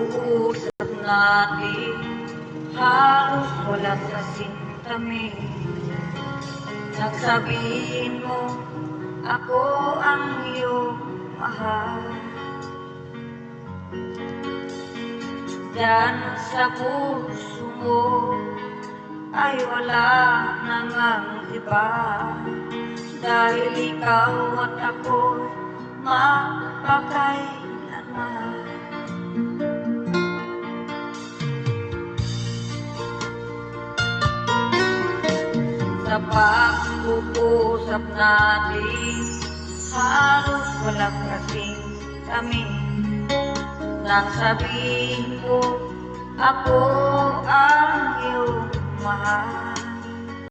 pag-uusap natin halos walang kasing tamis. Nagsabihin mo, ako ang iyong mahal. Diyan sa puso mo ay wala nang iba, dahil ikaw at ako mapakailanman. Sa pag-uusap natin halos walang kasing tamis. Nang sabihin ko, ako